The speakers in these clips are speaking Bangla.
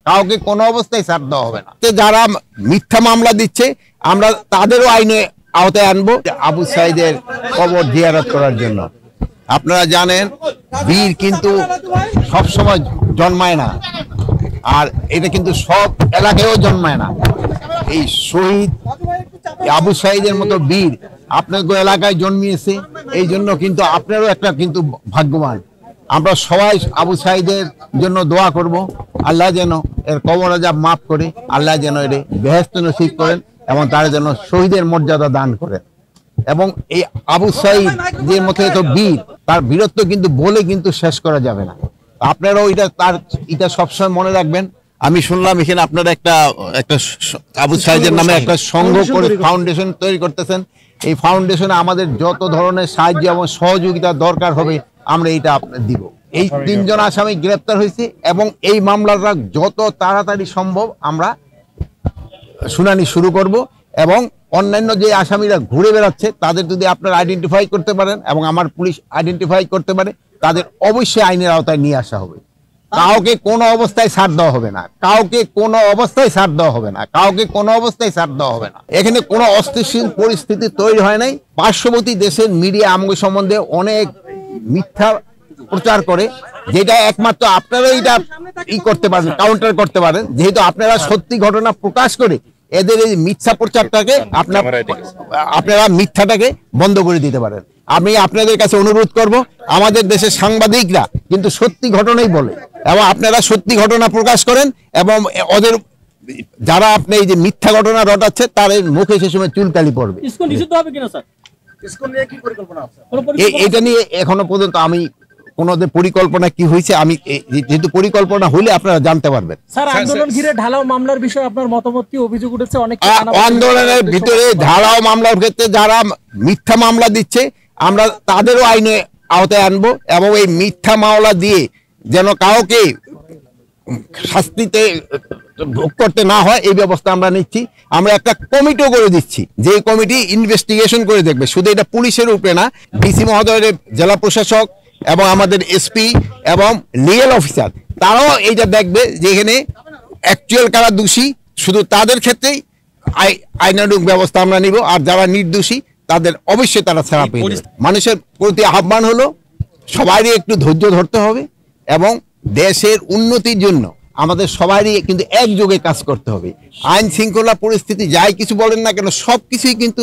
কাউকে কোনো অবস্থায় ছাড় দেওয়া হবে না। যারা মিথ্যা মামলা দিচ্ছে আমরা তাদেরও আইনে আওতায় আনবো। আবু সাঈদের কবর জিয়ারত করার জন্য আপনারা জানেন বীর কিন্তু সবসময় জন্মায় না, আর এটা কিন্তু সব এলাকায়ও জন্মায় না। এই শহীদ আবু সাঈদের মতো বীর আপনার এলাকায় জন্মিয়েছে, এই জন্য কিন্তু আপনারও একটা কিন্তু ভাগ্যবান। আমরা সবাই আবু সাঈদের জন্য দোয়া করব, আল্লাহ যেন এর কবর আযাব মাফ করে, আল্লাহ যেন এর বেহেশত নসিব করেন এবং তার জন্য শহীদের মর্যাদা দান করেন। এবং এই আবু সাঈদ যে মতো এত বীর, তার বীরত্ব কিন্তু বলে কিন্তু শেষ করা যাবে না। আপনারাও এটা সবসময় মনে রাখবেন। আমি শুনলাম এখানে আপনারা একটা আবু সাঈদের নামে একটা সংঘ করে ফাউন্ডেশন তৈরি করতেছেন। এই ফাউন্ডেশনে আমাদের যত ধরনের সাহায্য এবং সহযোগিতা দরকার হবে আমরা এটা আপনাদের দিব। এই 3 জন আসামি গ্রেপ্তার হয়েছে এবং এই মামলাটা যত তাড়াতাড়ি সম্ভব আমরা শুনানি শুরু করব এবং অন্যান্য যে আসামিরা ঘুরে বেড়াচ্ছে তাদের যদি আপনারা আইডেন্টিফাই করতে পারেন এবং আমার পুলিশ আইডেন্টিফাই করতে পারে, তাদের অবশ্যই আইনের আওতায় নিয়ে আসা হবে। কাউকে কোনো অবস্থায় ছাড় দেওয়া হবে না, কাউকে কোনো অবস্থায় ছাড় দেওয়া হবে না, কাউকে কোনো অবস্থায় ছাড় দেওয়া হবে না। এখানে কোনো অস্থিতিশীল পরিস্থিতি তৈরি হয় নাই। পার্শ্ববর্তী দেশের মিডিয়া আমগো সম্বন্ধে অনেক মিথ্যা প্রচার করে, যেটা একমাত্র আপনারা এটা করতে পারেন, কাউন্টার করতে পারেন, যেহেতু আপনারা সত্যি ঘটনা প্রকাশ করে এদের এই মিথ্যা প্রচারটাকে আপনারা মিথ্যাটাকে বন্ধ করে দিতে পারেন। আমি আপনাদের কাছে অনুরোধ করব, আমাদের দেশের সাংবাদিকরা কিন্তু সত্যি ঘটনাই বলে এবং আপনারা সত্যি ঘটনা প্রকাশ করেন এবং ওদের যারা আপনি এই যে মিথ্যা ঘটনা রটাচ্ছে তাদের মুখে সে সময় চুলকালি পড়বে। এটা নিয়ে এখনো পর্যন্ত আমি কোনদের পরিকল্পনা কি হয়েছে, আমি যেহেতু পরিকল্পনা হলে আপনারা জানতে পারবেন। স্যার, আন্দোলন ঘিরে ঢালাও মামলার বিষয়ে আপনার মতামত কি? অভিযোগ উঠেছে অনেক আন্দোলনের ভিতরে ঢালাও মামলার ক্ষেত্রে যারা মিথ্যা মামলা দিচ্ছে আমরা তাদেরও আইনে আওতায় আনবো এবং এই মিথ্যা মামলা দিয়ে যেন কাউকে শাস্তিতে ভোগ করতে না হয় এই ব্যবস্থা আমরা নিচ্ছি। আমরা একটা কমিটিও করে দিচ্ছি, যে কমিটি ইনভেস্টিগেশন করে দেখবে। শুধু এটা পুলিশের উপরে না, ডিসি মহোদয়ের, জেলা প্রশাসক এবং আমাদের এসপি এবং লিগ্যাল অফিসার তারাও এইটা দেখবে যে এখানে অ্যাকচুয়াল কারা দোষী, শুধু তাদের ক্ষেত্রেই আইনানুগ ব্যবস্থা আমরা নিব, আর যারা নির্দোষী তাদের অবশ্যই তারা ছাড়া পেয়ে যাবে। মানুষের প্রতি আহ্বান হলো সবারই একটু ধৈর্য ধরতে হবে এবং দেশের উন্নতির জন্য আমাদের সবারই কিন্তু একযোগে কাজ করতে হবে। আইন শৃঙ্খলা পরিস্থিতি যাই কিছু বলেন না কেন, সব কিছুই কিন্তু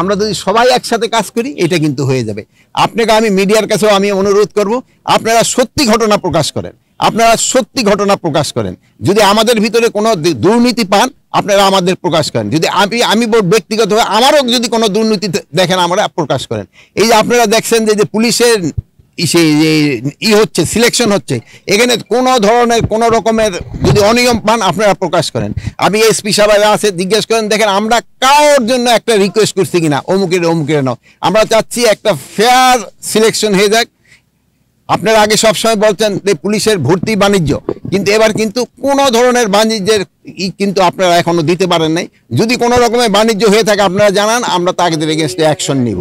আমরা যদি সবাই একসাথে কাজ করি এটা কিন্তু হয়ে যাবে। আপনাকে আমি মিডিয়ার কাছেও আমি অনুরোধ করব, আপনারা সত্যি ঘটনা প্রকাশ করেন, আপনারা সত্যি ঘটনা প্রকাশ করেন। যদি আমাদের ভিতরে কোনো দুর্নীতি পান আপনারা আমাদের প্রকাশ করেন, যদি আমি ব্যক্তিগতভাবে আমারও যদি কোনো দুর্নীতি দেখেন আমরা প্রকাশ করেন। এই যে আপনারা দেখছেন যে পুলিশের হচ্ছে সিলেকশন হচ্ছে, এখানে কোনো ধরনের কোনো রকমের যদি অনিয়ম পান আপনারা প্রকাশ করেন। আমি এসপি সাহেব আছে জিজ্ঞেস করেন, দেখেন আমরা কারোর জন্য একটা রিকোয়েস্ট করছি কিনা অমুকের নাও, আমরা চাচ্ছি একটা ফেয়ার সিলেকশন হয়ে যাক। আপনারা আগে সবসময় বলছেন যে পুলিশের ভর্তি বাণিজ্য, কিন্তু এবার কিন্তু কোনো ধরনের বাণিজ্যের কিন্তু আপনারা এখনো দিতে পারেন নাই। যদি কোনো রকমের বাণিজ্য হয়ে থাকে আপনারা জানান, আমরা তাদের এগেইনস্টে অ্যাকশন নিব।